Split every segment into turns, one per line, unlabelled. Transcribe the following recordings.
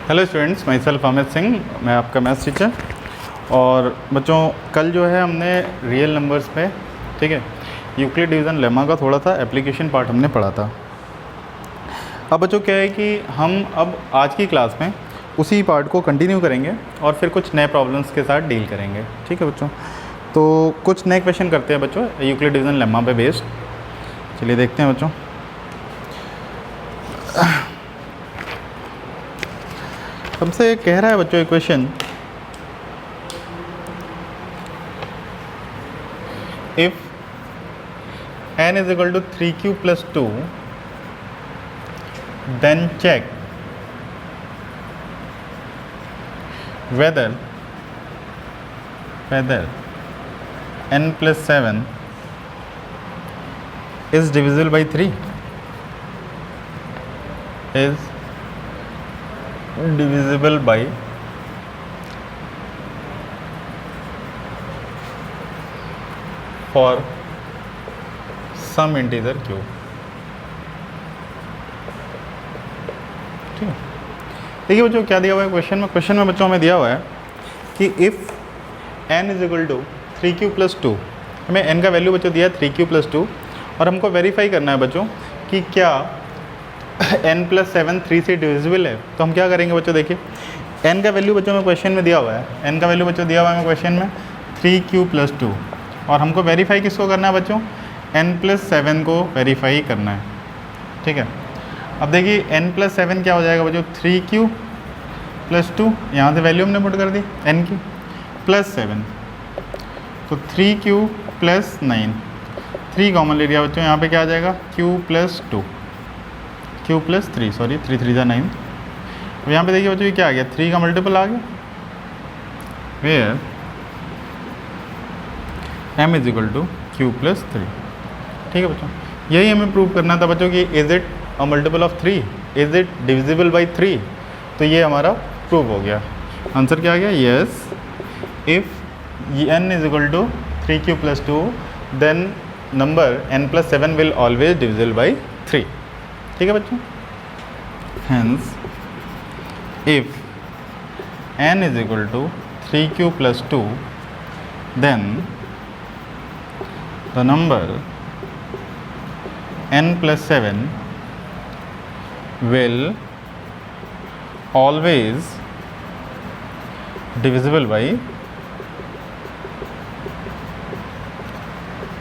Hello students, my self Amit Singh, मैं आपका maths teacher. और बच्चों, कल जो है हमने रियल नंबर्स पे, ठीक है, यूक्लिड डिवीज़न लेमा का थोड़ा सा एप्लीकेशन पार्ट हमने पढ़ा था। अब बच्चों क्या है कि हम अब आज की क्लास में उसी पार्ट को कंटिन्यू करेंगे और फिर कुछ नए प्रॉब्लम्स के साथ डील करेंगे। ठीक है बच्चों, तो कुछ नए क्वेश्चन करते हैं बच्चों यूक्लिड डिवीज़न लेमा पे बेस्ड। चलिए देखते हैं बच्चों। हमसे कह रहा है बच्चों एक question, if n is equal to 3q plus 2, then check whether n plus 7 is divisible by 3, is divisible by for some integer q। ठीक है, देखिए बच्चों क्या दिया हुआ है क्वेश्चन में। क्वेश्चन में बच्चों हमें दिया हुआ है कि if n is equal to 3q plus 2, हमें n का वैल्यू बच्चों दिया है 3q प्लस 2, और हमको वेरीफाई करना है बच्चों कि क्या n प्लस 7 3 से डिविजिबल है। तो हम क्या करेंगे बच्चों, देखिए n का वैल्यू बच्चों में क्वेश्चन में दिया हुआ है, n का वैल्यू बच्चों दिया हुआ है हमें क्वेश्चन में 3q प्लस 2, और हमको वेरीफाई किसको करना है बच्चों, n प्लस 7 को वेरीफाई करना है। ठीक है, अब देखिए n प्लस 7 क्या हो जाएगा बच्चों, 3q प्लस 2, यहाँ से वैल्यू हमने पुट कर दी n की, प्लस 7, तो 3q प्लस 9, 3 कॉमन ले लिया बच्चों, यहाँ पे क्या आ जाएगा q plus 2, q plus 3, sorry 3 3 9। अब यहाँ पे देखिए बच्चों ये क्या आ गया, 3 का मल्टीपल आ गया, where m is equal to q plus 3। ठीक है बच्चों, यही हमें प्रूव करना था बच्चों कि is it a multiple of 3, is it divisible by 3। तो ये हमारा प्रूव हो गया। आंसर क्या आ गया, yes, if n is equal to 3q plus 2, then number n plus 7 will always divisible by 3। ठीक है बच्चों, hence if n is equal to 3q plus 2, then the number n plus 7 will always divisible by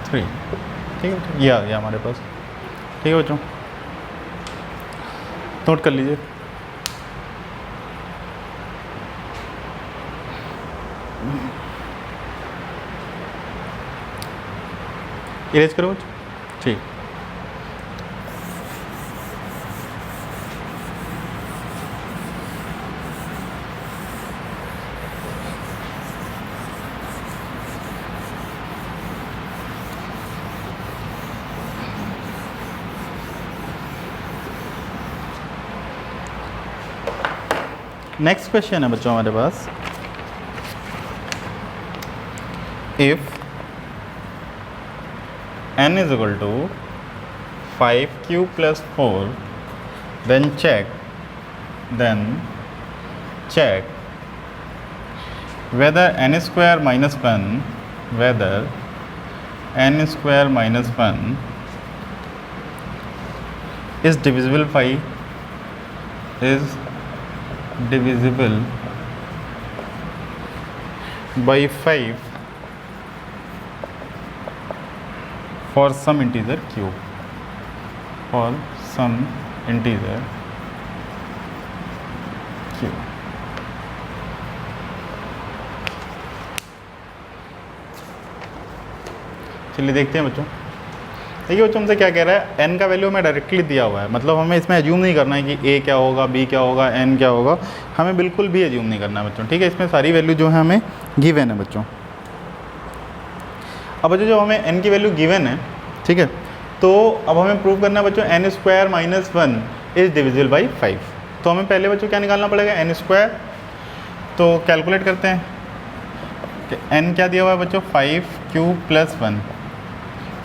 3। ठीक है, ये आ गया हमारे पास। ठीक है बच्चों, नोट कर लीजिए। इरेज करो बच्चों, ठीक। नेक्स्ट क्वेश्चन है बच्चों हमारे पास, if n is equal to 5q plus 4, then check whether n square minus 1, whether n square minus 1 is divisible by, is divisible by 5 for some integer q, for some integer q। चलिए देखते हैं बच्चों। देखिए बच्चों हमसे क्या कह रहा है, n का वैल्यू हमें डायरेक्टली दिया हुआ है, मतलब हमें इसमें एज्यूम नहीं करना है कि a क्या होगा, b क्या होगा, n क्या होगा, हमें बिल्कुल भी एज्यूम नहीं करना है बच्चों। ठीक है, इसमें सारी वैल्यू जो है हमें गिवन है बच्चों। अब बच्चों जो हमें n की वैल्यू गिवन है, ठीक है, तो अब हमें प्रूव करना है बच्चों n square minus 1 is divisible by 5। तो हमें पहले बच्चों क्या निकालना पड़ेगा, n स्क्वायर, तो कैलकुलेट करते हैं कि n क्या दिया हुआ है बच्चों, 5q plus 1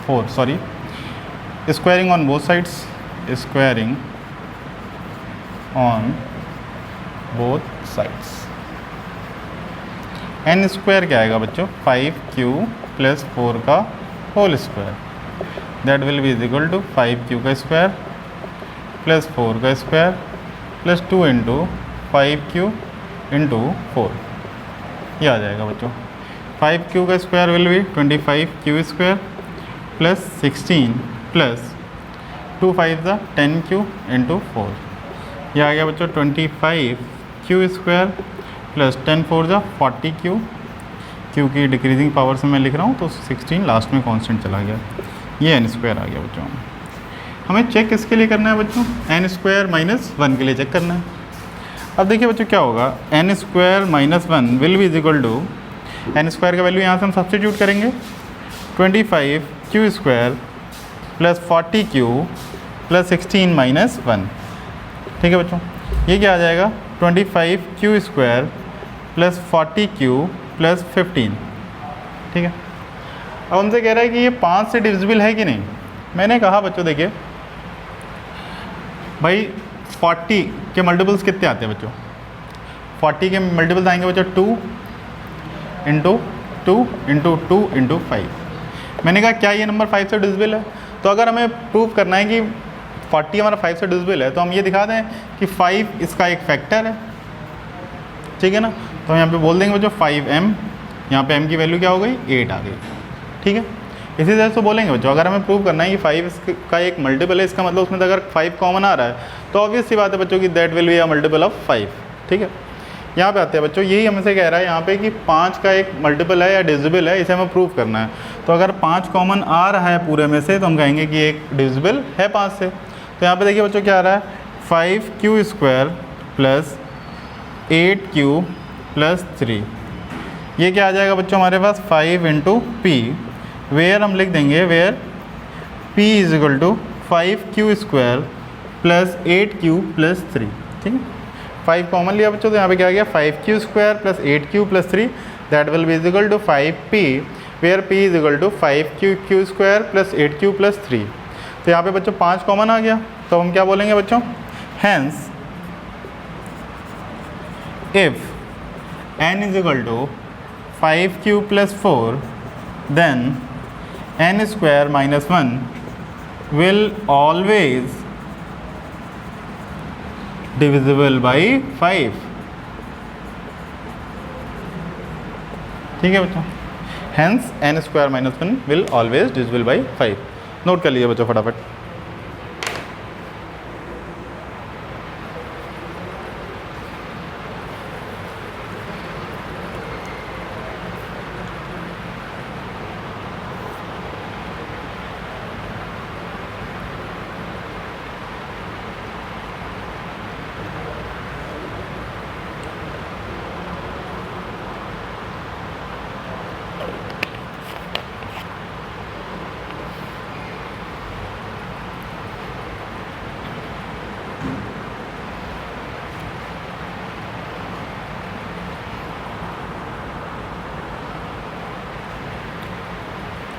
4, sorry, squaring on both sides, squaring on both sides. N square क्या आएगा बच्चों, 5q प्लस 4 का whole square, that will be is equal to 5q का स्क्वायर प्लस 4 का square plus 2 into 5q into 4, ये आ जाएगा बच्चों। 5q का square will be 25q square plus 16 plus 2 5 ज़ा 10q इंटू 4, ये आ गया बच्चों 25q स्क्वायर प्लस 10 4 ज़ा 40q, क्योंकि डिक्रीजिंग पावर से मैं लिख रहा हूँ तो 16 लास्ट में कांस्टेंट चला गया, ये एन स्क्वायर आ गया बच्चों। हमें चेक किसके लिए करना है बच्चों, एन स्क्वायर माइनस 1 के लिए चेक करना है। अब देखिए बच्चों क्या होगा, n square minus 1 will be is equal to, n square का वैल्यू यहाँ से हम सब्स्टिट्यूट करेंगे, 25q square plus 40q plus 16 minus 1, ठीक है बच्चों। ये क्या आ जाएगा, 25q square plus 40q plus 15, ठीक है। अब हमसे कह रहा है कि ये 5 से डिविजिबल है कि नहीं। मैंने कहा बच्चों देखिए भाई 40 के मल्टीपल्स कितने आते हैं बच्चों, 40 के मल्टीपल्स आएंगे बच्चों 2 इंटू 2 इंटू 2 इंटू 5। मैंने कहा क्या ये नंबर 5 से डिविजिबल है, तो अगर हमें प्रूव करना है कि 40 हमारा 5 से डिविजिबल है तो हम ये दिखा दें कि 5 इसका एक फैक्टर है, ठीक है ना। तो यहाँ पे बोल देंगे बच्चों 5m, यहाँ पे m की वैल्यू क्या हो गई 8 आ गई, ठीक है। इसी तरह से बोलेंगे बच्चों अगर हमें प्रूव करना है कि 5 का एक मल्टीपल है, इसका मतलब उसमें अगर 5 कॉमन आ रहा है तो ऑब्वियस सी बात है बच्चों कि that will be a multiple of 5, ठीक है। यहाँ पे आते हैं बच्चों, यही हमसे कह रहा है यहाँ पे कि 5 का एक मल्टीपल है या डिविजिबल है, इसे हमें प्रूव करना है। तो अगर 5 कॉमन आ रहा है पूरे में से तो हम कहेंगे कि एक डिविजिबल है 5 से। तो यहाँ पे देखिए बच्चों क्या आ रहा है, 5q square plus 8q plus 3, ये क्या आ जाएगा बच्चों हमारे पास 5 इंटू पी, वेयर हम लिख देंगे where p is equal to 5q square plus 8q plus 3, ठीक है। 5 कॉमन लिया बच्चों तो यहाँ पे क्या आ गया 5q square plus 8q plus 3, that will be is equal to 5p, where p is equal to 5q square plus 8q plus 3। तो यहाँ पे बच्चों 5 कॉमन आ गया, तो हम क्या बोलेंगे बच्चों, hence if n is equal to 5q plus 4 then n square minus 1 will always divisible by 5, ठीक है बच्चों। Hence n square minus 1 will always divisible by 5, note कर लीजिए बच्चों फटाफट।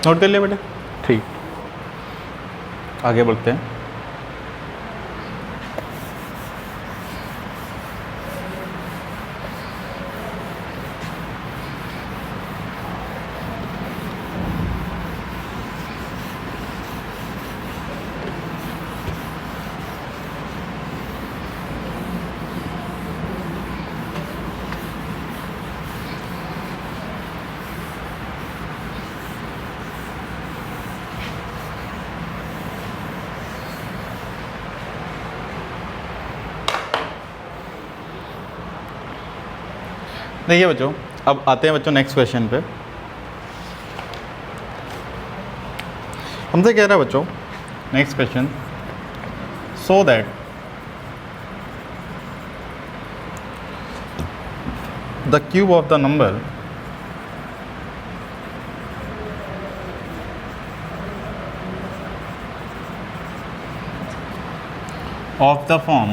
नोट कर लिया बेटा, ठीक, आगे बढ़ते हैं। देखिए बच्चों अब आते हैं बच्चों नेक्स्ट क्वेश्चन पे। हमसे कह रहा है बच्चों next question, so that the cube of the number of the form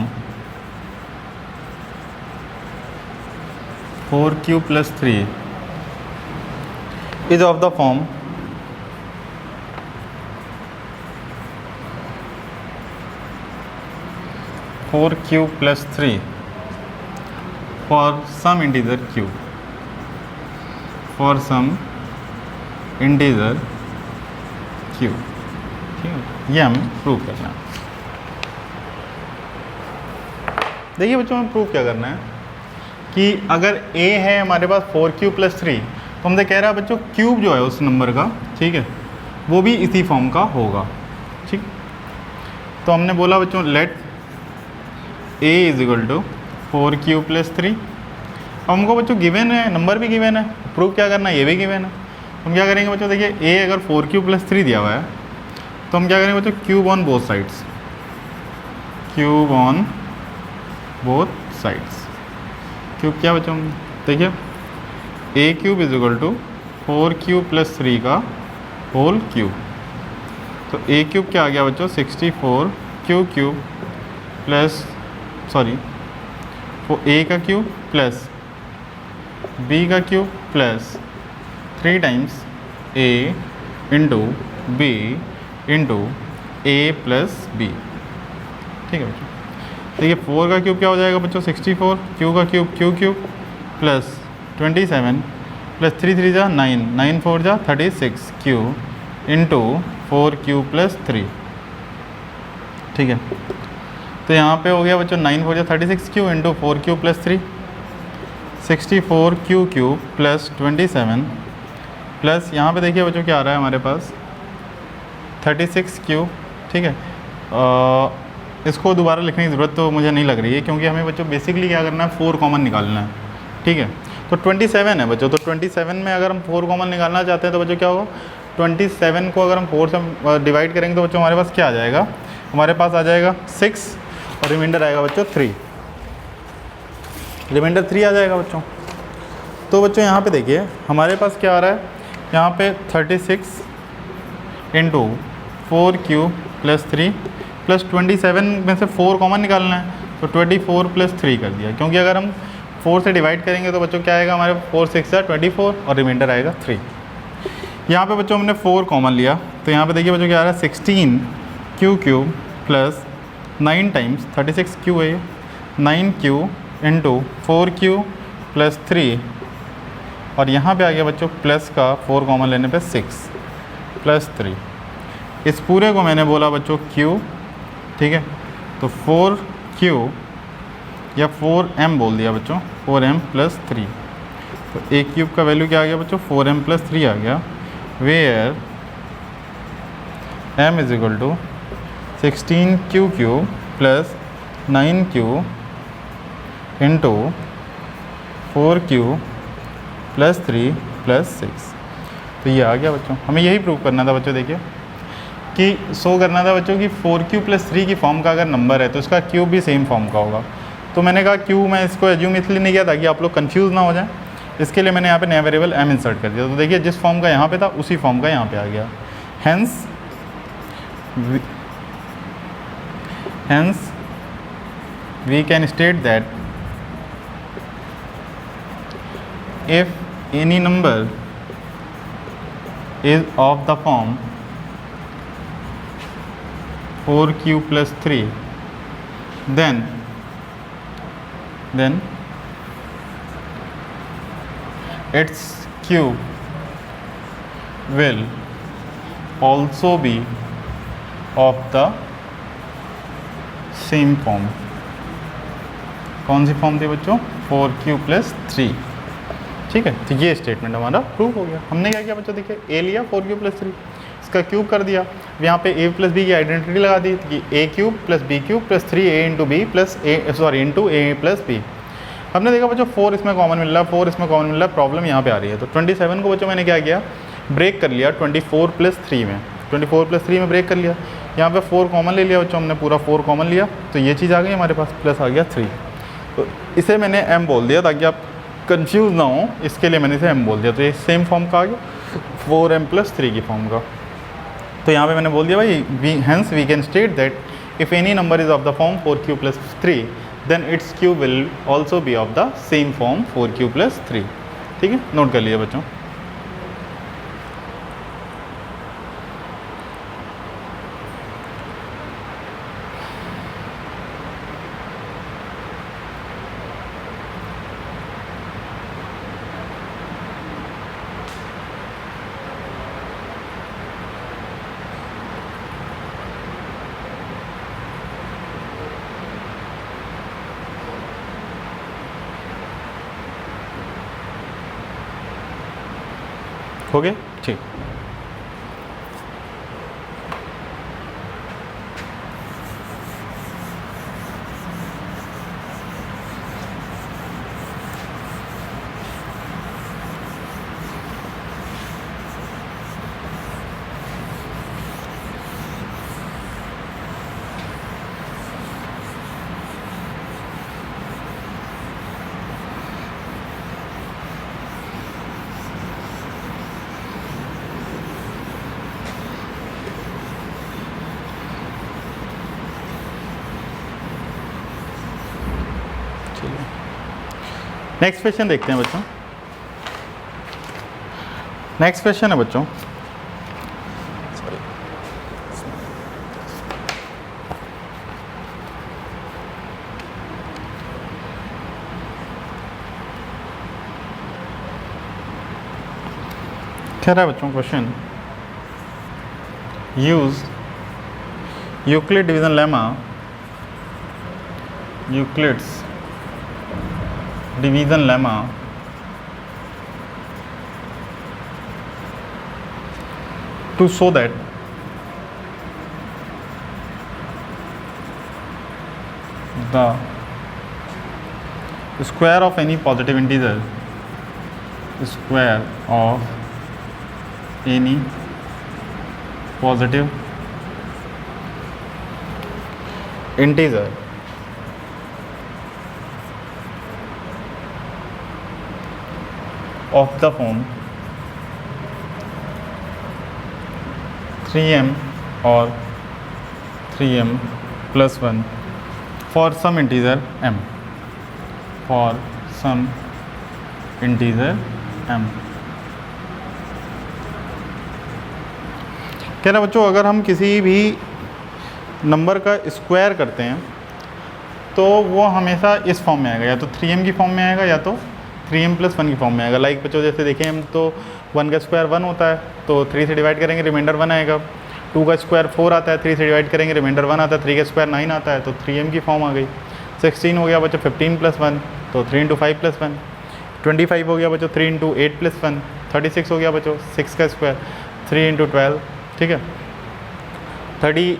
4q plus 3 is of the form 4q plus 3 for some integer q, for some integer q। ठीक है, ये हमें प्रूव करना है। देखिए बच्चों, हमें प्रूव क्या करना है कि अगर a है हमारे पास 4q + 3, तो हमसे कह रहा है बच्चों क्यूब जो है उस नंबर का, ठीक है, वो भी इसी फॉर्म का होगा। ठीक, तो हमने बोला बच्चों लेट a = 4q + 3। अब हमको बच्चों गिवन है, नंबर भी गिवन है, प्रूव क्या करना है, ये भी गिवन है। हम क्या करेंगे बच्चों, देखिए a अगर 4q + 3 दिया हुआ है, तो हम क्या करेंगे बच्चों, cube on both sides, cube on both sides. Cube क्या बच्चों, देखिए a³ = 4q + 3 का होल क्यूब। तो a³ क्या आ गया बच्चों, 64q³ प्लस a का क्यूब प्लस b का cube plus 3 times a into b into a plus b। ठीक है बच्चों, देखिए 4 का क्यूब क्या हो जाएगा बच्चों, 64, q का क्यूब q³ प्लस 27 प्लस 3 3 जा 9, 9 4 जा 36 q इंटू 4q + 3। ठीक है, तो यहाँ पे हो गया बच्चों 9 4 जा 36q into 4q + 3, 64q³ plus 27 plus यहाँ पे देखिए बच्चों क्या आ रहा है हमारे पास 36q। ठीक है, इसको दोबारा लिखने की ज़रूरत तो मुझे नहीं लग रही है, क्योंकि हमें बच्चों बेसिकली क्या करना है, 4 कॉमन निकालना है। ठीक है, तो 27 है बच्चों, तो 27 में अगर हम 4 कॉमन निकालना चाहते हैं तो बच्चों क्या होगा, 27 को अगर हम 4 से डिवाइड करेंगे तो बच्चों हमारे पास क्या आ जाएगा, हमारे पास आ जाएगा 6 और रिमाइंडर आएगा बच्चों 3, रिमाइंडर 3 आ जाएगा बच्चों। तो बच्चों यहाँ पे देखिए हमारे पास क्या आ रहा है, यहाँ पे 36 इंटू 4q + 3 प्लस 27 में से 4 कॉमन निकालना है, तो 24 + 3 कर दिया, क्योंकि अगर हम 4 से डिवाइड करेंगे तो बच्चों क्या आएगा हमारे 4 6 24 और रिमाइंडर आएगा 3। यहाँ पे बच्चों हमने 4 कॉमन लिया, तो यहाँ पे देखिए बच्चों क्या आ रहा है 16q³ प्लस 9 टाइम्स 36q है, 9q इंटू 4q + 3, और यहाँ पे आ गया बच्चों प्लस का 4 कॉमन लेने पे 6 + 3। इस पूरे को मैंने बोला बच्चों q। ठीक है, तो 4q या 4m बोल दिया बच्चों, 4m + 3। तो a³ का वैल्यू क्या आ गया बच्चों, 4m + 3 आ गया, where m = 16q³ plus 9q into 4q + 3 + 6। तो ये आ गया बच्चों, हमें यही प्रूव करना था बच्चों, देखिए कि शो करना था बच्चों कि 4q + 3 की फॉर्म का अगर नंबर है तो इसका क्यूब भी सेम फॉर्म का होगा। तो मैंने कहा क्यू मैं इसको एज्यूम इसलिए नहीं किया ताकि आप लोग कंफ्यूज ना हो जाए, इसके लिए मैंने यहाँ पे नया वेरिएबल m इंसर्ट कर दिया। तो देखिए जिस फॉर्म का यहाँ पे था उसी फॉर्म का यहाँ पे आ गया, hence we can state that if any number is of the form 4q + 3, then its cube will also be of the same form. कौन सी फॉर्म थी बच्चों, 4q + 3। ठीक है, तो ये स्टेटमेंट हमारा प्रूव हो गया। हमने क्या किया बच्चों, देखिए a लिया 4q + 3, इसका क्यूब कर दिया, यहाँ पे a + b की आइडेंटिटी लगा दी कि a³ + b³ + 3a × b + a + b। हमने देखा बच्चों 4 इसमें कॉमन मिल रहा है, 4 इसमें कॉमन मिल रहा है, प्रॉब्लम यहाँ पे आ रही है। तो 27 को बच्चों मैंने क्या किया, ब्रेक कर लिया 24 + 3 में, 24 + 3 में ब्रेक कर लिया। यहाँ पे 4 कॉमन ले लिया बच्चों, हमने पूरा 4 कॉमन लिया, तो ये चीज़ आ गई हमारे पास, प्लस आ गया 3। तो इसे मैंने m बोल दिया ताकि आप कंफ्यूज ना हो, इसके लिए मैंने इसे m बोल दिया। तो ये सेम फॉर्म का आ गया, 4m + 3 की फॉर्म का। तो यहाँ पे मैंने बोल दिया भाई hence we can state that if any number is of the form 4q + 3 then its cube will also be of the same form 4q + 3। ठीक है, नोट कर लिए बच्चों। हो गया, ठीक। नेक्स्ट क्वेश्चन देखते हैं बच्चों। नेक्स्ट क्वेश्चन है बच्चों, कह रहा है बच्चों question, use Euclid division lemma, Euclid's division lemma to show that the square of any positive integer, square of any positive integer of the form 3m or 3m plus 1 for some integer m, for some integer m। कह रहा बच्चों, अगर हम किसी भी number का square करते हैं तो वो हमेशा इस फॉर्म में आएगा, या तो 3m की फॉर्म में आएगा या तो 3m + 1 की फॉर्म में आएगा। लाइक बच्चों जैसे देखें हम, तो 1 का स्क्वायर 1 होता है तो 3 से डिवाइड करेंगे रिमाइंडर 1 आएगा। 2 का स्क्वायर 4 आता है, 3 से डिवाइड करेंगे रिमाइंडर 1 आता है। 3 का स्क्वायर 9 आता है तो 3m की फॉर्म आ गई। 16 हो गया बच्चों 15 + 1 तो 3 × 5 + 1। 25 हो गया बच्चों 3 × 8 + 1। 36 हो गया बच्चों 6 का स्क्वायर 3 × 12, ठीक है। 30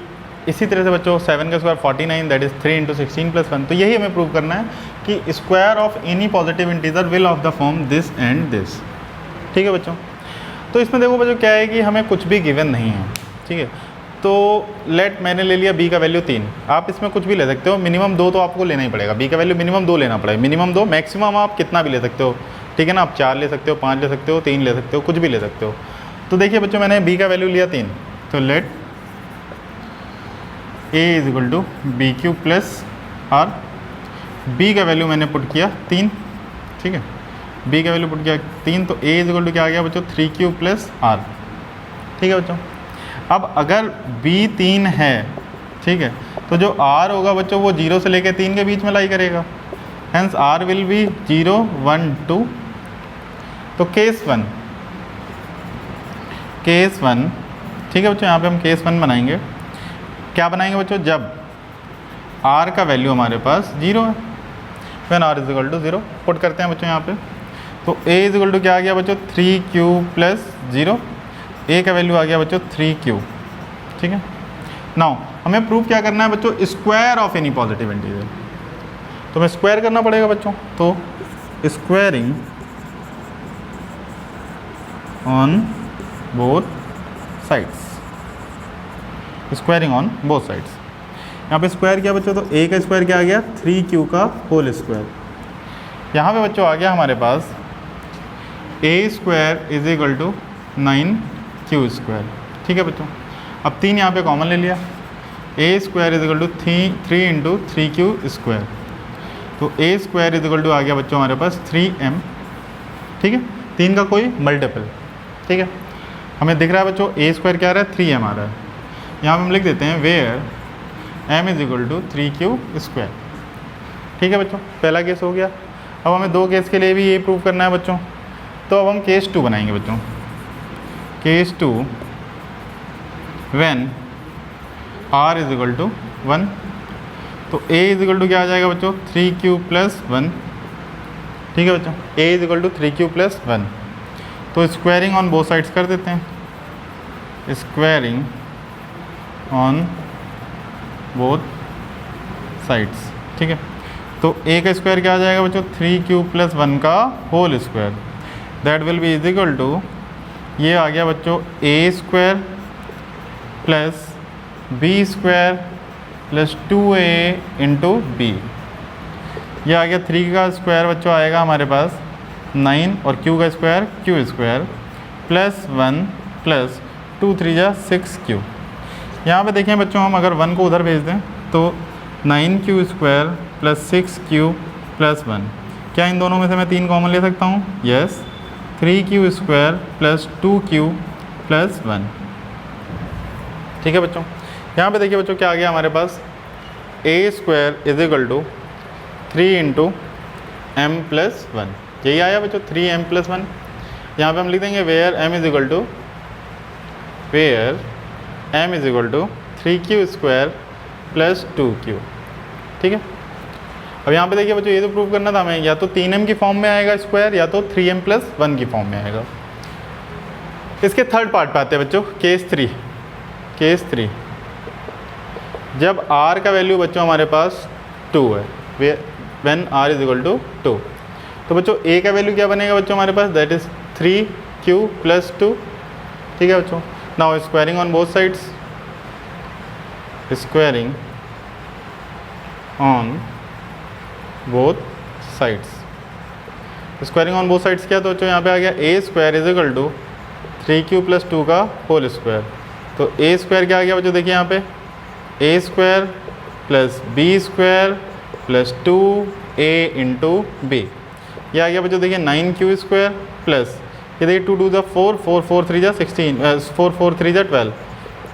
इसी तरह से बच्चों 7 का स्क्वायर 49, दैट इज़ 3 × 16 + 1। तो यही हमें प्रूव करना है कि square of any positive integer will of the form this and this, ठीक है बच्चों। तो इसमें देखो बच्चों क्या है कि हमें कुछ भी गिवन नहीं है, ठीक है। तो लेट मैंने ले लिया b का वैल्यू 3, आप इसमें कुछ भी ले सकते हो, मिनिमम 2 तो आपको लेना ही पड़ेगा। b का वैल्यू मिनिमम 2 लेना पड़ेगा, मिनिमम 2, मैक्सिमम आप कितना भी ले सकते हो, ठीक है ना। आप 4 ले सकते हो, 5 ले सकते हो, 3 ले सकते हो, कुछ भी ले सकते हो। तो देखिए बच्चों मैंने b का वैल्यू लिया 3, तो let a = b³ + r। b का वैल्यू मैंने पुट किया 3, ठीक है। b का वैल्यू पुट किया 3 तो a = क्या आ गया बच्चों 3³ + r, ठीक है बच्चों। अब अगर b 3 है, ठीक है, तो जो r होगा बच्चों वो 0 से लेकर 3 के बीच में लाई करेगा, हेंस r विल बी 0 1 2। तो केस 1, ठीक है बच्चों, यहाँ पे हम केस 1 बनाएंगे। क्या बनाएंगे बच्चों, जब r का वैल्यू हमारे पास 0 है, व्हेन r = 0 पुट करते हैं बच्चों यहाँ पे। तो a = क्या आ गया बच्चों 3³ + 0, a का वैल्यू आ गया बच्चों 3³ ठीक है। नाउ हमें प्रूव क्या करना है बच्चों, square of any positive integer. तो हमें स्क्वायर करना पड़ेगा बच्चों, तो squaring on both sides, squaring on both sides. यहाँ पे स्क्वायर किया बच्चों, तो a का स्क्वायर क्या आ गया 3q का होल स्क्वायर। यहाँ पे बच्चों आ गया हमारे पास a² = 9q², ठीक है बच्चों। अब 3 यहाँ पे कॉमन ले लिया, a² = 3 × 3q², तो a² आ गया बच्चों हमारे पास 3m, ठीक है। 3 का कोई मल्टीपल, ठीक है। हमें दिख रहा है बच्चों a² क्या आ रहा है 3m आ रहा है। यहाँ पे हम लिख देते हैं वेयर m = 3q², ठीक है बच्चों। पहला केस हो गया। अब हमें 2 केस के लिए भी ये प्रूव करना है बच्चों, तो अब हम केस 2 बनाएंगे बच्चों। केस 2 व्हेन r = 1, तो a = क्या आ जाएगा बच्चों 3q + 1, ठीक है बच्चों। a = 3q + 1, तो स्क्वायरिंग ऑन बोथ साइड्स कर देते हैं, स्क्वायरिंग ऑन बोथ साइड्स, ठीक है। तो a का स्क्वायर क्या आ जाएगा बच्चों, 3q + 1 का whole square, that will be equal to, ये आ गया बच्चों a² + b² + 2a × b। ये आ गया 3 का स्क्वायर बच्चों आएगा हमारे पास 9 और q का स्क्वायर q² + 1 + 2 3 जा 6q। यहाँ पे देखें बच्चों, हम अगर 1 को उधर भेज दें तो 9q² + 6q + 1, क्या इन दोनों में से मैं 3 कॉमन ले सकता हूँ? यस, 3q² + 2q + 1, ठीक है बच्चों। यहाँ पे देखिए बच्चों क्या आ गया हमारे पास, a² = 3 × m + 1, यही आया बच्चों 3m + 1। यहाँ पे हम लिख देंगे वेयर m = 3q² + 2q, ठीक है। अब यहाँ पे देखिए बच्चों, ये तो प्रूव करना था हमें, या तो 3m की फॉर्म में आएगा स्क्वायर या तो 3m + 1 की फॉर्म में आएगा। इसके थर्ड पार्ट पे आते हैं बच्चों, केस 3। जब r का वैल्यू बच्चों हमारे पास 2 है, व्हेन r = 2, तो बच्चों a का वैल्यू क्या बनेगा बच्चों हमारे पास, दैट इज़ 3q + 2, ठीक है बच्चों। Now squaring on both sides, squaring on both sides, squaring on both sides क्या, तो बच्चों यहाँ पे आ गया a² = 3q + 2 का होल स्क्वायर। तो a² क्या आ गया बच्चों, देखिए यहाँ पे a² + b² + 2a × b, ये आ गया बच्चों देखिए 9q² प्लस, ये देखिए 2 2 4, 4 4 3 16, 4 4 3 12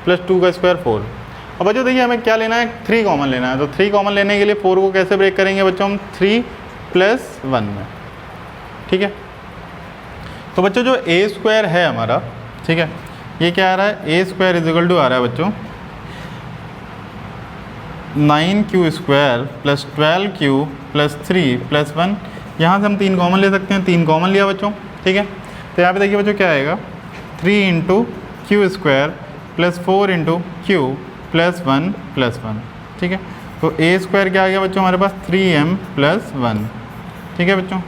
+ 2 का स्क्वायर 4। अब बच्चों देखिए हमें क्या लेना है, 3 कॉमन लेना है। तो 3 कॉमन लेने के लिए 4 को कैसे ब्रेक करेंगे बच्चों हम, 3 + 1 में, ठीक है। तो बच्चों जो a² है हमारा, ठीक है, ये क्या आ रहा है, a² = आ रहा है बच्चों 9q² + 12q + 3 + 1। यहाँ से हम 3 कॉमन ले सकते हैं, 3 कॉमन लिया बच्चों, ठीक है। तो यहाँ पे देखिए बच्चों क्या आएगा, 3 × q² + 4 × q + 1 + 1, ठीक है। तो a² क्या आ गया बच्चों हमारे पास, 3m + 1, ठीक है बच्चों,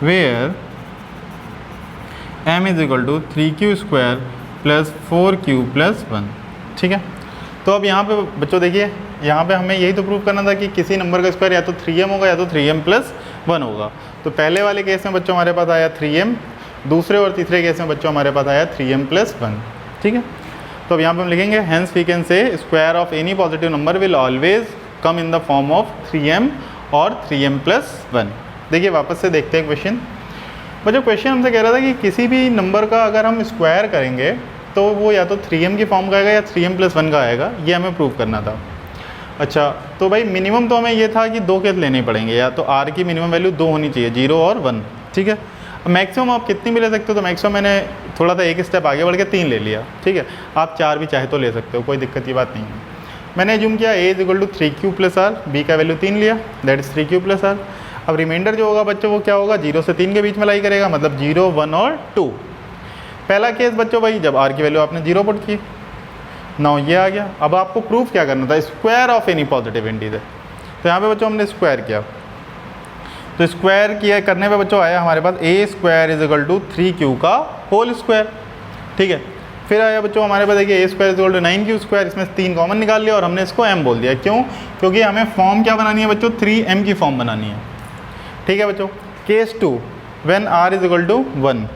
वेयर m = 3q² + 4q + 1, ठीक है। तो अब यहाँ पे बच्चों देखिए, यहाँ पे हमें यही तो प्रूव करना था कि किसी नंबर का स्क्वायर या तो 3m होगा या तो 3m + 1 होगा। तो पहले वाले केस में बच्चों हमारे पास आया 3m, दूसरे और तीसरे केस में बच्चों हमारे पास आया 3m + 1, ठीक है। तो अब यहाँ पे हम लिखेंगे, hence we can say square of any positive number will always come in the form of 3m or 3m + 1। देखिए वापस से देखते हैं क्वेश्चन। बच्चों क्वेश्चन हमसे कह रहा था कि किसी भी नंबर का अगर हम स्क्वायर करेंगे तो वो या तो 3m की फॉर्म का आएगा या 3m + 1 का आएगा, ये हमें प्रूव करना था। अच्छा, तो भाई मिनिमम तो हमें ये था कि 2 केस लेने पड़ेंगे, या तो r की मिनिमम वैल्यू 2 होनी चाहिए, 0 और 1, ठीक है। मैक्सिमम आप कितनी भी ले सकते हो, तो मैक्सिमम मैंने थोड़ा सा एक स्टेप आगे बढ़ के 3 ले लिया, ठीक है। आप 4 भी चाहे तो ले सकते हो, कोई दिक्कत की बात नहीं है। मैंने एज्यूम किया a = 3q + r, b का वैल्यू 3 लिया, दैट इज़ 3q + r। अब रिमाइंडर जो होगा बच्चों वो क्या होगा, 0 से 3 के बीच में लाई करेगा, मतलब 0 1 और 2। पहला केस बच्चों भाई जब r की वैल्यू आपने 0 पुट की, नाउ ये आ गया। अब आपको प्रूफ क्या करना था, square of any positive integer. तो यहाँ पे बच्चों हमने स्क्वायर किया, तो स्क्वायर किया करने पे बच्चों आया हमारे पास a² = 3q का होल स्क्वायर, ठीक है। फिर आया बच्चों हमारे पास देखिए a² = 9q², इसमें 3 कॉमन निकाल लिया और हमने इसको m बोल दिया। क्यों? क्योंकि हमें फॉर्म क्या बनानी है बच्चों, 3m की फॉर्म बनानी है, ठीक है बच्चों। केस 2, व्हेन r = 1,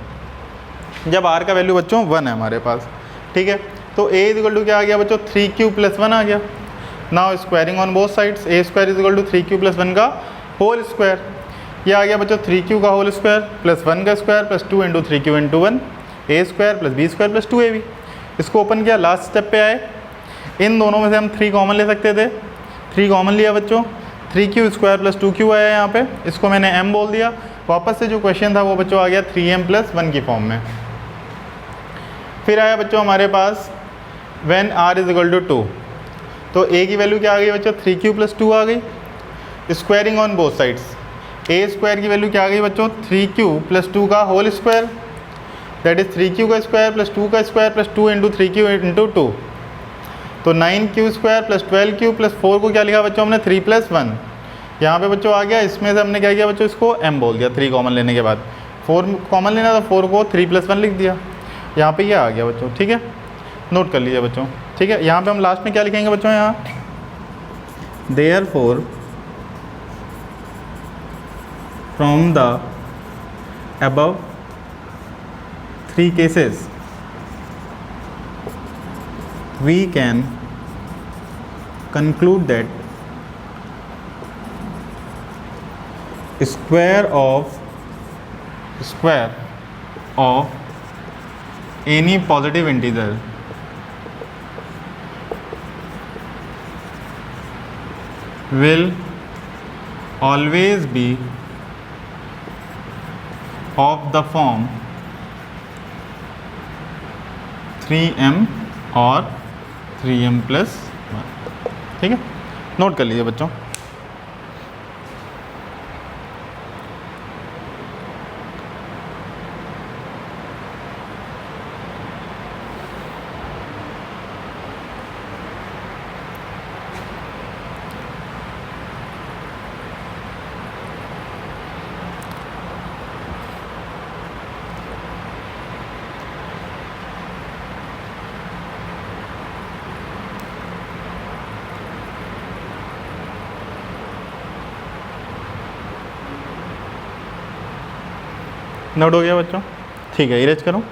जब r का वैल्यू बच्चों 1 है हमारे पास, ठीक है। तो a = क्या आ गया बच्चों, 3q + 1 आ गया। Now squaring on both sides, a² = 3q + 1 का होल स्क्वायर, ये आ गया बच्चों 3q का होल स्क्वायर + 1 का square + 2 × 3q × 1, a² + b² + 2ab। इसको ओपन किया, लास्ट स्टेप पे आए, इन दोनों में से हम 3 कॉमन ले सकते थे, 3 कॉमन लिया बच्चों, 3q² + 2q आया यहाँ पे, इसको मैंने m बोल दिया। वापस से जो क्वेश्चन था वो बच्चों आ गया 3m + 1 की फॉर्म में। फिर आया बच्चों हमारे पास व्हेन r = 2, तो a की वैल्यू क्या आ गई बच्चों, 3q + 2 आ गई। Squaring on both sides, a² की वैल्यू क्या आ गई बच्चों, 3q + 2 का whole square that is 3q का स्क्वायर प्लस 2 का square plus 2 into 3q into 2, तो 9q square plus 12q plus 4 को क्या लिखा बच्चों हमने 3 + 1। यहाँ पे बच्चों आ गया, इसमें से हमने क्या किया बच्चों, इसको m बोल दिया 3 कॉमन लेने के बाद, 4 कॉमन लेना था, 4 को 3 + 1 लिख दिया, यहाँ पे ये आ गया बच्चों। ठीक है, नोट कर लीजिए बच्चों। ठीक है, यहाँ पे हम लास्ट में क्या लिखेंगे बच्चों, यहाँ therefore from the above 3 cases we can conclude that square of any positive integer will always be of the form 3m or 3m + 1। ठीक है, नोट कर लीजिए बच्चों। नोट हो गया बच्चों? ठीक है, इरेज करो।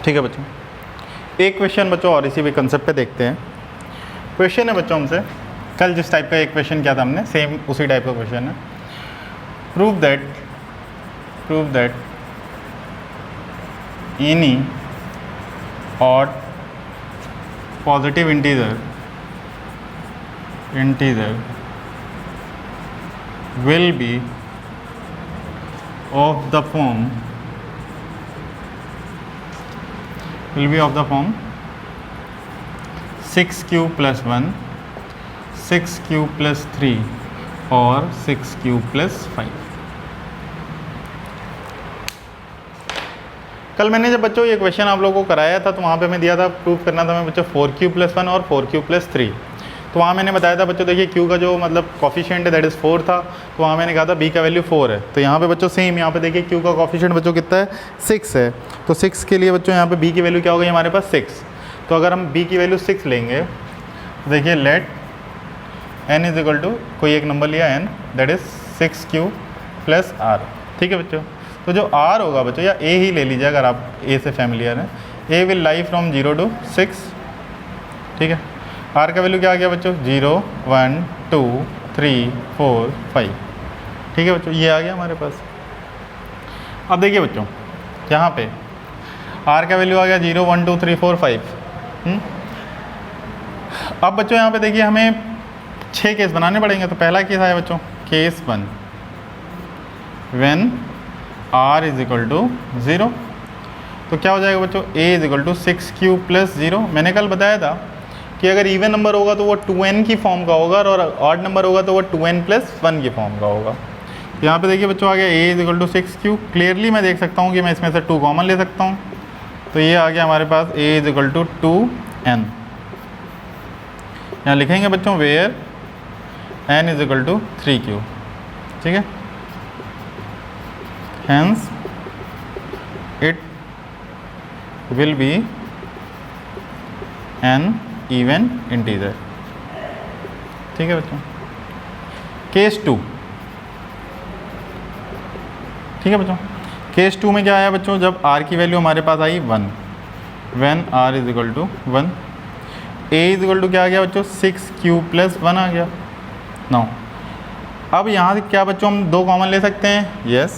ठीक है बच्चों, एक क्वेश्चन बच्चों और इसी भी कंसेप्ट पे देखते हैं। क्वेश्चन है बच्चों हमसे, कल जिस टाइप का एक क्वेश्चन किया था हमने, सेम उसी टाइप का क्वेश्चन है। Prove that any odd positive integer will be of the form 6q + 1, 6q + 3 और 6q + 5। कल मैंने जब बच्चों ये क्वेश्चन आप लोगों को कराया था तो वहाँ पे मैं दिया था, प्रूफ करना था मैं बच्चों 4q + 1 और 4q + 3। तो वहाँ मैंने बताया था बच्चों, देखिए q का जो मतलब कॉफिशिएंट है दैट इज़ 4 था, तो वहाँ मैंने कहा था b का वैल्यू 4 है। तो यहाँ पे बच्चों सेम, यहाँ पे देखिए q का कॉफिशिएंट बच्चों कितना है, 6 है। तो 6 के लिए बच्चों यहाँ पे b की वैल्यू क्या हो गई हमारे पास 6। तो अगर हम b की वैल्यू 6 लेंगे तो देखिए लेट n = कोई एक नंबर लिया n, that is 6q + r। ठीक है बच्चों, तो जो r होगा बच्चों, या a ही ले लीजिए अगर आप a से फैमिलियर हैं, a will lie from 0 to 6। ठीक है, r का वैल्यू क्या आ गया बच्चों, 0 1 2 3 4 5। ठीक है बच्चों, ये आ गया हमारे पास। अब देखिए बच्चों, यहाँ पे r का वैल्यू आ गया 0 1 2 3 4 5। अब बच्चों यहाँ पे देखिए हमें 6 केस बनाने पड़ेंगे। तो पहला केस आया बच्चों, केस 1, व्हेन r = 0। तो क्या हो जाएगा बच्चों, a = 6q + 0। मैंने कल बताया था कि अगर इवन नंबर होगा तो वो 2n की फॉर्म का होगा और ऑड नंबर होगा तो वो 2n + 1 की फॉर्म का होगा। यहाँ पे देखिए बच्चों आ गया a = 6q। क्लियरली मैं देख सकता हूँ कि मैं इसमें से 2 कॉमन ले सकता हूँ, तो ये आ गया हमारे पास a = 2n। यहाँ लिखेंगे बच्चों where n is equal to 3q, ठीक है। Hence it will be an even integer, ठीक है बच्चों। केस 2, ठीक है बच्चों। केस 2 में क्या आया बच्चों, जब r की वैल्यू हमारे पास आई 1, when r is equal to 1, a is equal to क्या आ गया बच्चों, 6q प्लस 1 आ गया। नाउ अब यहाँ से क्या बच्चों हम 2 कॉमन ले सकते हैं, yes.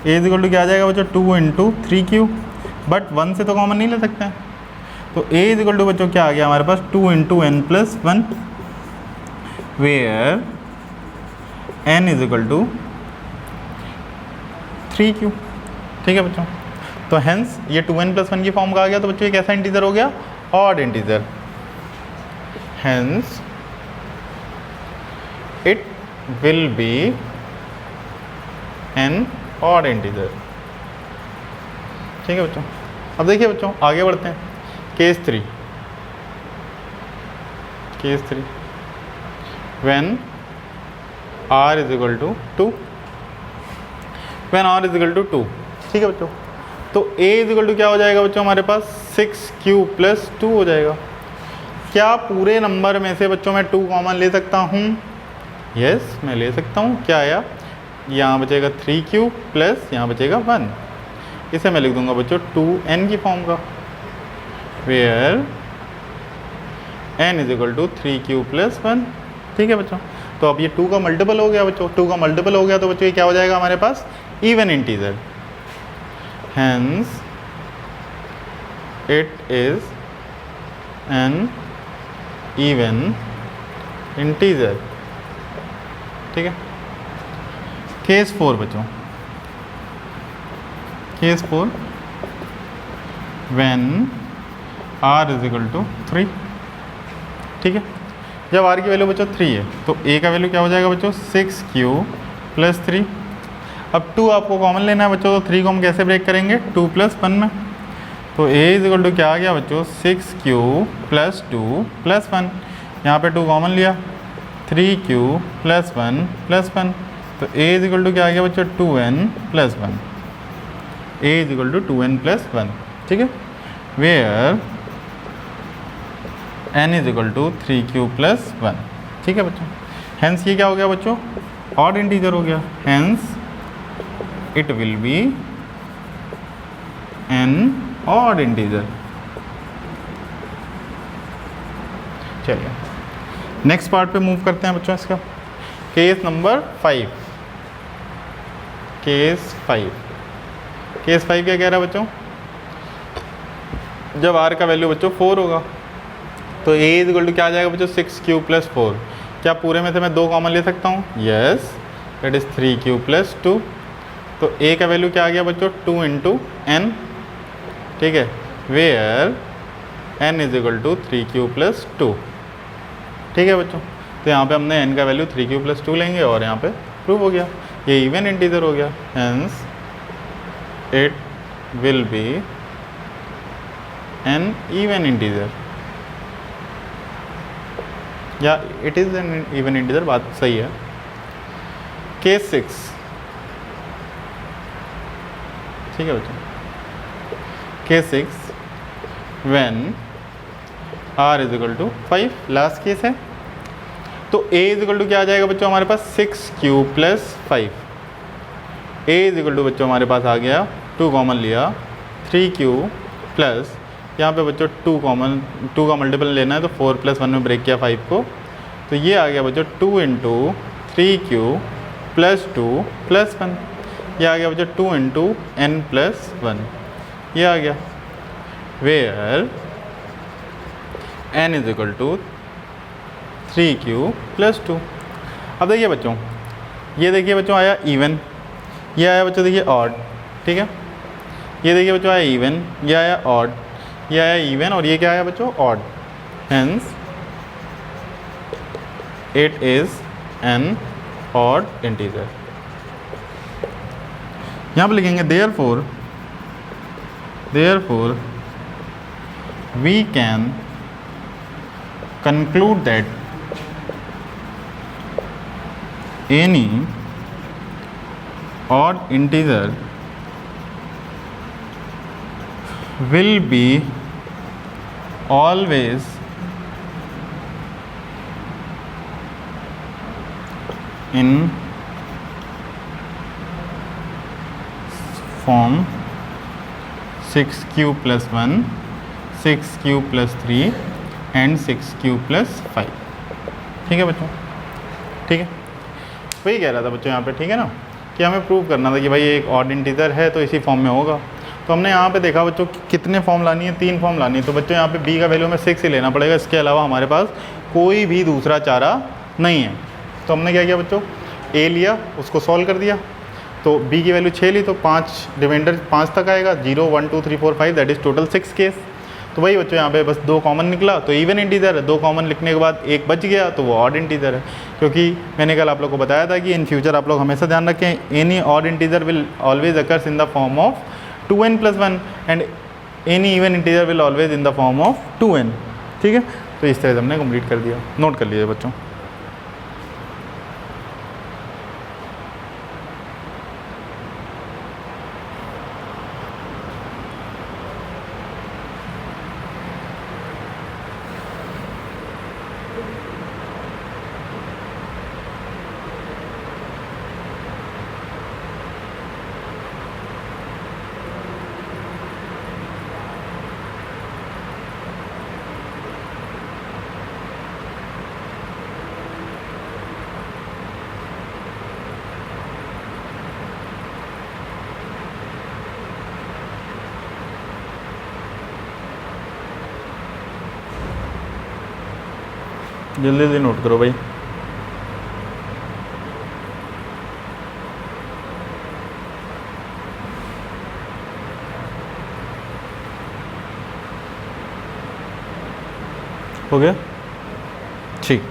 a is equal to क्या आ जाएगा बच्चों, 2 इंटू 3q, बट 1 से तो कॉमन नहीं ले सकते हैं, तो a इज इक्वल टू बच्चों क्या आ गया हमारे पास, 2 into n plus 1, where n is equal to 3q, ठीक है बच्चों। तो हेंस ये 2n प्लस 1 की फॉर्म का आ गया, तो बच्चों ये कैसा इंटीजर हो गया, odd integer. Hence it will be an odd integer, ठीक है बच्चों। अब देखिए बच्चों आगे बढ़ते हैं। Case 3, case 3 when r is equal to 2, when r is equal to 2, ठीक है बच्चों। तो a इज इक्वल टू क्या हो जाएगा बच्चों हमारे पास, 6q प्लस 2 हो जाएगा। क्या पूरे नंबर में से बच्चों मैं 2 कॉमन ले सकता हूँ, यस मैं ले सकता हूँ। क्या आया, यहाँ बचेगा 3q प्लस यहाँ बचेगा 1, इसे मैं लिख दूंगा बच्चों 2n की फॉर्म का, where n is equal to 3q plus 1, ठीक है बच्चों। तो अब ये 2 का मल्टीपल हो गया बच्चों, 2 का मल्टीपल हो गया तो बच्चों ये क्या हो जाएगा हमारे पास, even integer. Hence it is an even integer, ठीक है। केस 4 बच्चों, case 4 when r is equal to 3, ठीक है। जब r की वैल्यू बच्चों 3 है तो a का वैल्यू क्या हो जाएगा बच्चों, 6q प्लस 3। अब 2 आपको कॉमन लेना है बच्चों, तो 3 को हम कैसे ब्रेक करेंगे, 2 प्लस 1 में। तो a इज इक्वल टू क्या आ गया बच्चों, 6q प्लस 2 प्लस 1, यहाँ पे 2 कॉमन लिया, 3q प्लस 1 प्लस 1, तो a इज इक्वल टू क्या आ गया बच्चों, 2n plus 1, a is equal to 2n plus 1, ठीक है। Where n is equal to 3q plus 1, ठीक है बच्चों। हेंस ये क्या हो गया बच्चों, ऑड इंटीजर हो गया। Hence it will be an odd integer. चलिए नेक्स्ट पार्ट पे मूव करते हैं बच्चों इसका। केस नंबर 5, केस 5, केस 5 क्या कह रहा है बच्चों, जब r का वैल्यू बच्चों 4 होगा तो a इज इक्वल टू क्या आ जाएगा बच्चों, 6q प्लस 4। क्या पूरे में से मैं 2 कॉमन ले सकता हूँ, yes, that is 3q plus 2। तो a का वैल्यू क्या आ गया बच्चों, 2 इंटू n, ठीक है, where n is equal to 3q plus 2, ठीक है बच्चों। तो यहाँ पे हमने n का वैल्यू 3q प्लस 2 लेंगे और यहाँ पे प्रूव हो गया, ये इवन इंटीजर हो गया। Hence it will be an even integer, या it is an even integer, बात सही है। केस 6, ठीक है बच्चों। Case 6 when r is equal to 5, last case है। तो a इज इक्वल टू क्या आ जाएगा बच्चों हमारे पास, 6q plus 5। a is equal to बच्चों हमारे पास आ गया, 2 कॉमन लिया, 3q प्लस यहाँ पे बच्चों 2 कॉमन, 2 का मल्टीपल लेना है तो 4 प्लस 1 में ब्रेक किया 5 को, तो ये आ गया बच्चों 2 इंटू 3q प्लस 2 प्लस 1, ये आ गया बच्चों 2 इंटू n प्लस 1, ये आ गया। Where n is equal to 3q plus 2। अब देखिए बच्चों, ये देखिए बच्चों आया इवन, ये आया बच्चों देखिए ऑड, ठीक है। ये देखिए बच्चों आया इवन, ये आया ऑड, ये आया इवन और ये क्या आया बच्चों, odd. Hence it is an odd integer. यहाँ पर लिखेंगे therefore we can conclude that any odd integer will be always in form 6 cube plus 1, 6 cube plus 3 and 6 cube plus 5। ठीक है बच्चों, ठीक है, वही कह रहा था बच्चों यहाँ पे, ठीक है ना, कि हमें प्रूव करना था कि भाई एक ऑड इंटीजर है तो इसी फॉर्म में होगा। तो हमने यहाँ पे देखा बच्चों कितने फॉर्म लानी है, 3 फॉर्म लानी है। तो बच्चों यहाँ पे b का वैल्यू हमें 6 ही लेना पड़ेगा, इसके अलावा हमारे पास कोई भी दूसरा चारा नहीं है। तो हमने क्या किया बच्चों, a लिया, उसको सॉल्व कर दिया, तो b की वैल्यू 6 ली, तो 5 रिमाइंडर 5 तक आएगा, 0 1 2 3 4 5, दैट इज़ टोटल 6 केस। तो वही बच्चों यहाँ पे बस 2 कॉमन निकला, तो इवन इंटीजर है, 2 कॉमन लिखने के बाद 1 बच गया तो वो ऑड इंटीजर है। क्योंकि मैंने कल आप लोग को बताया था कि इन फ्यूचर आप लोग हमेशा ध्यान रखें, any odd integer will always occurs in the form of 2n + 1 and any even integer will always in the form of 2n। ठीक है, तो इस तरह से हमने कंप्लीट कर दिया, नोट कर लीजिए बच्चों। जल्दी जल्दी नोट करो भाई। हो गया, ठीक।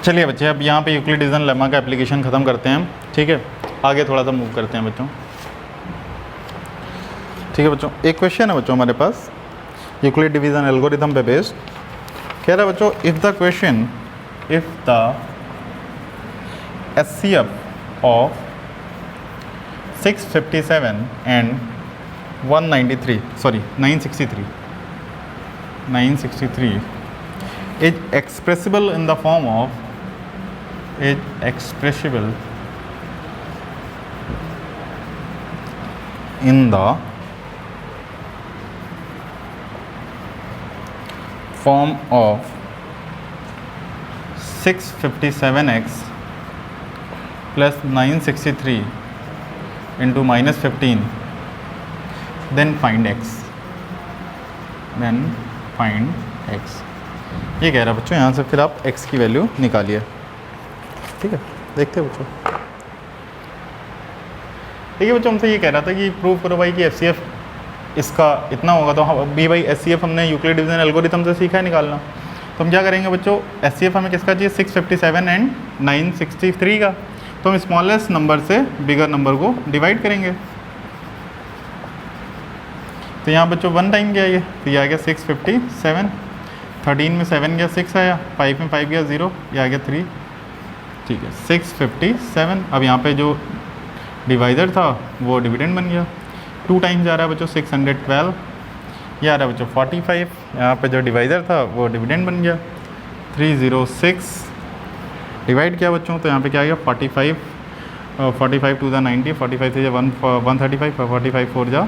चलिए बच्चे, अब यहाँ पे यूक्लिड लेमा का एप्लीकेशन ख़त्म करते हैं हम। ठीक है, आगे थोड़ा सा मूव करते हैं बच्चों। ठीक है बच्चों, एक क्वेश्चन है बच्चों हमारे पास यूक्लिड डिवीज़न एल्गोरिथम पे बेस्ड। कह रहा है बच्चों, if the question, if the HCF of 657 and 963 is expressible in the form of form of 657x plus 963 into -15, then find x, ये कह रहा है बच्चों। यहाँ से फिर आप x की वैल्यू निकालिए। ठीक है, देखते हैं बच्चों। ठीक है बच्चों, हमसे ये कह रहा था कि प्रूव करो भाई कि HCF इसका इतना होगा। तो हम भी भाई HCF हमने यूक्लिड डिवीजन एल्गोरिथम से सीखा है निकालना। तो हम क्या करेंगे बच्चों, HCF हमें किसका चाहिए, 657 एंड 963 का। तो हम स्मॉलेस्ट नंबर से बिगर नंबर को डिवाइड करेंगे। तो यहाँ बच्चों 1 टाइम क्या है, तो ये आ गया 657, 13 में 7 गया 6 आया, 5 में 5 गया 0, ये आ गया 3। ठीक है, 657। अब यहाँ पे जो डिवाइडर था वो डिविडेंड बन गया। 2 टाइम्स जा रहा है बच्चों 612, ये आ रहा है बच्चों 45। यहाँ पे जो डिवाइडर था वो डिविडेंड बन गया। 306 डिवाइड किया बच्चों, तो यहाँ पे क्या आ गया 45, 45 टू ज़ा 90, 45 से 135, 45 4 जा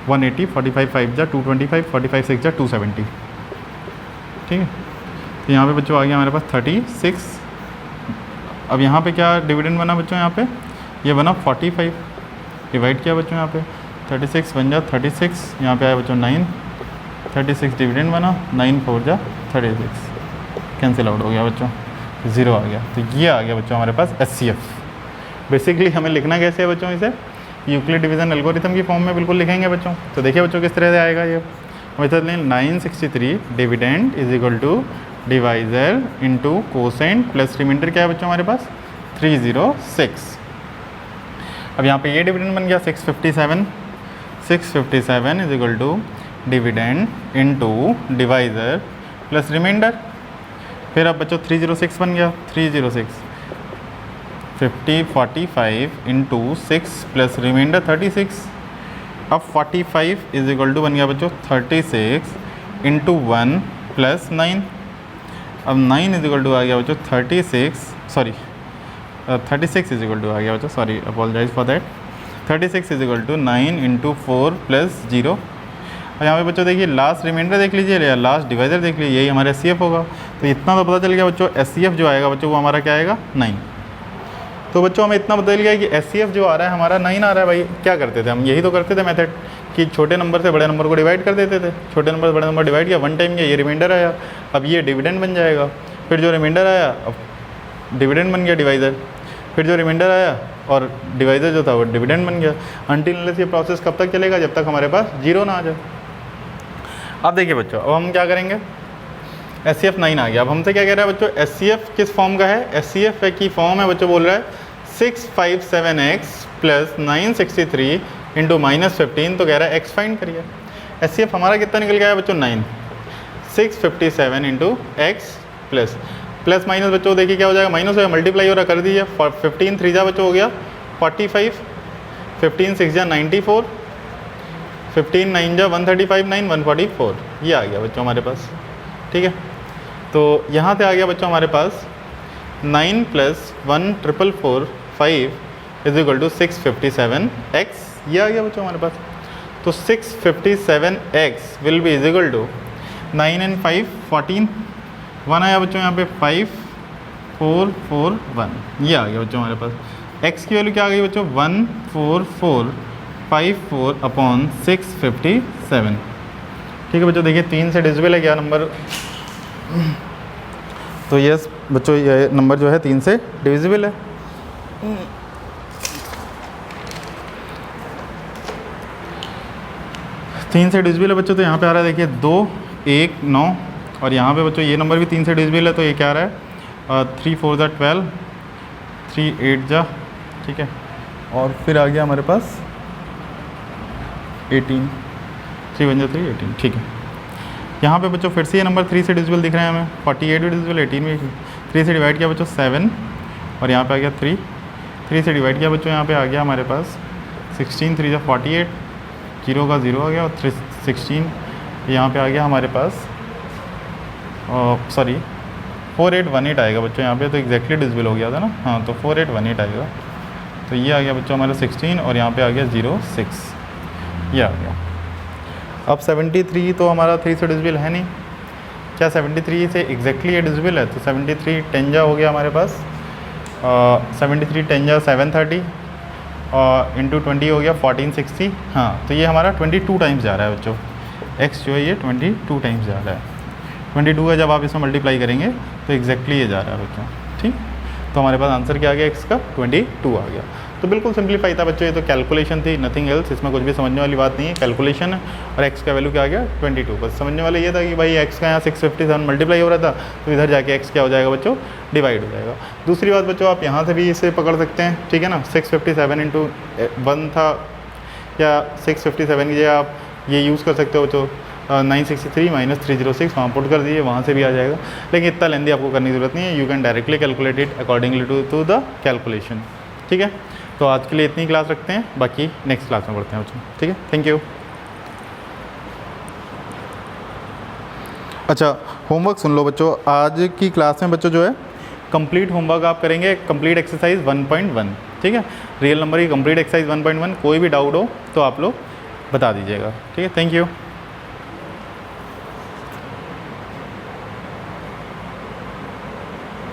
180, 45 5 जा 225, 45 6 जा 270। ठीक है, तो यहाँ पे बच्चों आ गया हमारे पास 36। अब यहाँ पे क्या डिविडेंड बना बच्चों, यहाँ पे ये बना 45 डिवाइड किया बच्चों, यहाँ पे 36 बन जा 36, यहाँ पे आया बच्चों 9, 36 डिविडेंड बना, 9 4 जा 36, कैंसिल आउट हो गया बच्चों, 0 आ गया। तो ये आ गया बच्चों हमारे पास HCF। बेसिकली हमें लिखना कैसे है बच्चों, इसे यूक्लिड डिवीज़न एल्गोरिथम की फॉर्म में बिल्कुल लिखेंगे बच्चों। तो देखिए बच्चों किस तरह से आएगा ये मेथड लें, 963 dividend is equal to divisor into quotient plus remainder क्या है बच्चों हमारे पास 306। अब यहाँ पे ये डिविडेंड बन गया 657, 657 is equal to dividend into divisor plus remainder. फिर अब बच्चों 306 बन गया, 306 50 45 इंटू 6 प्लस रिमाइंडर 36। अब 45 इज इक्वल टू बन गया बच्चों 36 इंटू 1 प्लस 9। अब 9 इज इक्वल टू आ गया बच्चों 36 इज इक्वल टू आ गया बच्चों, sorry apologise for that, 36 is equal to 9 into 4 plus 0। और यहाँ पे बच्चों देखिए लास्ट रिमाइंडर देख लीजिए या लास्ट डिवाइजर देख लीजिए, यही हमारा SCF होगा। तो इतना तो पता चल गया बच्चों, SCF जो आएगा बच्चों वो हमारा क्या आएगा 9। तो बच्चों हमें इतना बदल गया कि SCF जो आ रहा है हमारा 9 आ रहा है। भाई क्या करते थे हम, यही तो करते थे मेथड कि छोटे नंबर से बड़े नंबर को डिवाइड कर देते थे, छोटे नंबर से बड़े नंबर डिवाइड किया, वन टाइम किया, ये रिमाइंडर आया, अब ये डिविडेंड बन जाएगा। फिर जो रिमाइंडर आया अब डिविडेंड बन गया डिवाइज़र, फिर जो रिमाइंडर आया और डिवाइज़र जो था वो डिविडेंड बन गया। अनटिल अनलेस ये प्रोसेस कब तक चलेगा, जब तक हमारे पास 0 ना आ जाए। अब देखिए बच्चों, अब हम क्या करेंगे, SCF 9 आ गया। अब हमसे क्या कह रहा है बच्चों, SCF किस फॉर्म का है, SCF की फॉर्म है बच्चों, बोल रहा है 657x प्लस 963 इंटू -15, तो कह रहा है x फाइंड करिए। SCF हमारा कितना निकल गया है बच्चों 9, 657 इंटू एक्स प्लस माइनस बच्चों देखिए क्या हो जाएगा, माइनस हो गया, मल्टीप्लाई हो रहा, कर दीजिए, 15 3 जा बच्चों हो गया 45, 15 6 जा 94, 15 9 जा 135, 9 144, ये आ गया बच्चों हमारे पास। ठीक है, तो यहाँ से आ गया बच्चों हमारे पास 9 plus 14445 is equal to 657x, ये आ गया बच्चों हमारे पास। तो 657x will be is equal to 9 and 5 14, 1 आया बच्चों यहाँ पे 5441, ये आ गया बच्चों हमारे पास। x की वैल्यू क्या आ गई बच्चों 14454 अपॉन 657। ठीक है बच्चों, देखिए 3 से डिविजिबल है क्या नंबर, तो यस बच्चों ये नंबर जो है 3 से डिविजिबल है। तीन से डिविजिबल है बच्चों, तो यहाँ पे आ रहा है देखिए 2 1 9, और यहाँ पे बच्चों ये नंबर भी 3 से डिविजिबल है, तो ये क्या आ रहा है 3 4 जा 12, 3 8 जा, ठीक है, और फिर आ गया हमारे पास 18, 3 1 जा 3 18, ठीक है। यहाँ पे बच्चों फिर से ये नंबर 3 से डिविजिबल दिख रहे हैं हमें, 48 भी डिविजिबल, 18 भी, 3 से डिवाइड किया बच्चों 7, और यहाँ पे आ गया 3 से डिवाइड किया बच्चों, यहाँ पे आ गया हमारे पास 16 3 जा 48, 0 का 0 आ गया, और 16 यहाँ पे आ गया हमारे पास, सॉरी 4818 आएगा बच्चों यहाँ पे, तो एग्जैक्टली डिविजिबल हो गया था ना, हाँ, तो 4818 आएगा, तो ये आ गया बच्चों हमारा 16, और यहाँ पे आ गया 06, ये आ गया। अब 73 तो हमारा 3 से डिविजिबल है नहीं, क्या 73 से एग्जैक्टली ये डिविजिबल है, तो 73 10 जा हो गया हमारे पास, 73 10 जा 730, और इंटू 20 हो गया 1460, हाँ, तो ये हमारा 22 टाइम्स जा रहा है बच्चों, x जो है ये 22 टाइम्स जा रहा है, 22 का जब आप इसमें मल्टीप्लाई करेंगे तो एग्जैक्टली ये जा रहा है बच्चों। ठीक, तो हमारे पास आंसर क्या आ गया, x का 22 आ गया। तो बिल्कुल सिंप्लीफाई था बच्चों, ये तो कैलकुलेशन थी, नथिंग एल्स, इसमें कुछ भी समझने वाली बात नहीं है, कैलकुलेशन है, और x का वैल्यू क्या आ गया 22। बस समझने वाला ये था कि भाई x का यहाँ 657 मल्टीप्लाई हो रहा था, तो इधर जाके x क्या हो जाएगा बच्चों, डिवाइड हो जाएगा। दूसरी बात बच्चों, आप यहाँ से भी इसे पकड़ सकते हैं, ठीक है ना, 657 इंटू 1 था, या 657 की जगह आप ये यूज़ कर सकते हो बच्चों 963 माइनस 306, वहाँ पुट कर दीजिए, वहाँ से भी आ जाएगा, लेकिन इतना लेंदी आपको करने की ज़रूरत नहीं है, you can directly calculate it accordingly to the calculation. ठीक है, तो आज के लिए इतनी क्लास रखते हैं, बाकी नेक्स्ट क्लास में पढ़ते हैं बच्चों। ठीक है, थैंक यू। अच्छा, होमवर्क सुन लो बच्चों, आज की क्लास में बच्चों जो है कंप्लीट होमवर्क आप करेंगे, कंप्लीट एक्सरसाइज 1.1, ठीक है। रियल नंबर की कंप्लीट एक्सरसाइज 1.1, कोई भी डाउट हो तो आप लोग बता दीजिएगा, ठीक है। Thank you.